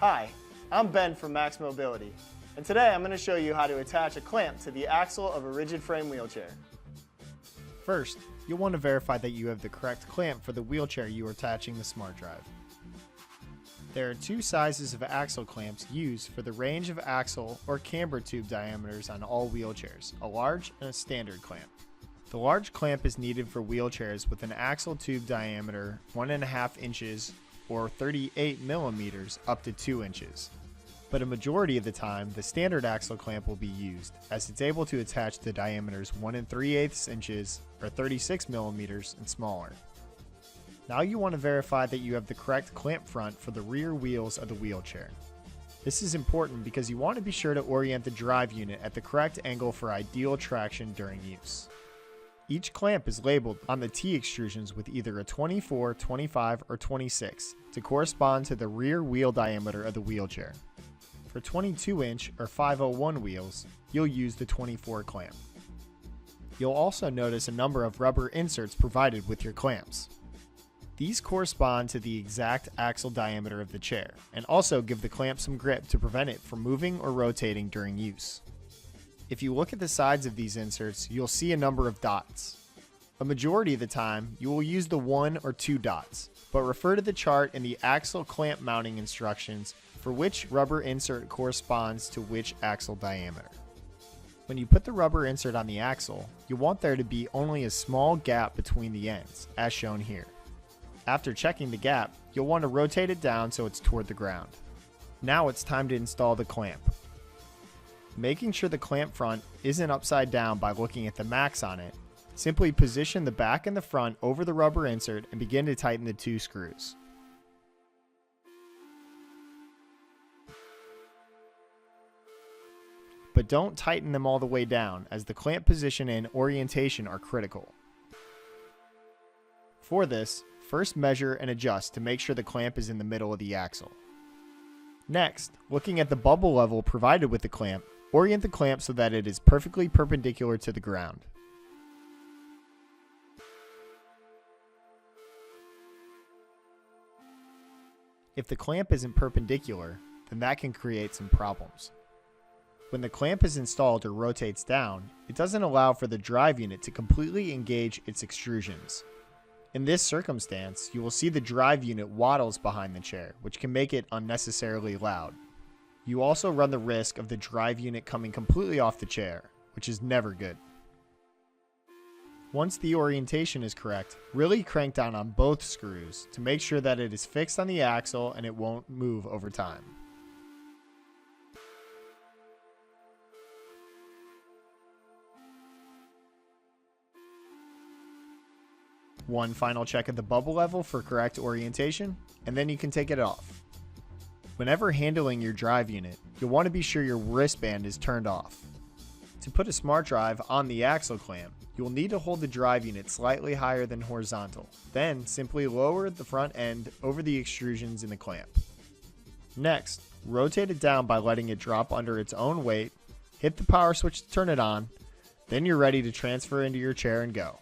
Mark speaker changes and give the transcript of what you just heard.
Speaker 1: Hi, I'm Ben from Max Mobility, and today I'm going to show you how to attach a clamp to the axle of a rigid frame wheelchair.
Speaker 2: First, you'll want to verify that you have the correct clamp for the wheelchair you are attaching the SmartDrive. There are two sizes of axle clamps used for the range of axle or camber tube diameters on all wheelchairs, a large and a standard clamp. The large clamp is needed for wheelchairs with an axle tube diameter 1.5 inches or 38 millimeters up to 2 inches. But a majority of the time, the standard axle clamp will be used, as it's able to attach to diameters 1 3/8 inches or 36 millimeters and smaller. Now you want to verify that you have the correct clamp front for the rear wheels of the wheelchair. This is important because you want to be sure to orient the drive unit at the correct angle for ideal traction during use. Each clamp is labeled on the T extrusions with either a 24, 25, or 26 to correspond to the rear wheel diameter of the wheelchair. For 22-inch or 501 wheels, you'll use the 24 clamp. You'll also notice a number of rubber inserts provided with your clamps. These correspond to the exact axle diameter of the chair and also give the clamp some grip to prevent it from moving or rotating during use. If you look at the sides of these inserts, you'll see a number of dots. A majority of the time, you will use the 1 or 2 dots, but refer to the chart in the axle clamp mounting instructions for which rubber insert corresponds to which axle diameter. When you put the rubber insert on the axle, you want there to be only a small gap between the ends, as shown here. After checking the gap, you'll want to rotate it down so it's toward the ground. Now it's time to install the clamp. Making sure the clamp front isn't upside down by looking at the max on it, simply position the back and the front over the rubber insert and begin to tighten the 2 screws. But don't tighten them all the way down, as the clamp position and orientation are critical. For this, first measure and adjust to make sure the clamp is in the middle of the axle. Next, looking at the bubble level provided with the clamp, orient the clamp so that it is perfectly perpendicular to the ground. If the clamp isn't perpendicular, then that can create some problems. When the clamp is installed or rotates down, it doesn't allow for the drive unit to completely engage its extrusions. In this circumstance, you will see the drive unit waddles behind the chair, which can make it unnecessarily loud. You also run the risk of the drive unit coming completely off the chair, which is never good. Once the orientation is correct, really crank down on both screws to make sure that it is fixed on the axle and it won't move over time. One final check of the bubble level for correct orientation, and then you can take it off. Whenever handling your drive unit, you'll want to be sure your wristband is turned off. To put a SmartDrive on the axle clamp, you will need to hold the drive unit slightly higher than horizontal. Then simply lower the front end over the extrusions in the clamp. Next, rotate it down by letting it drop under its own weight, hit the power switch to turn it on, then you're ready to transfer into your chair and go.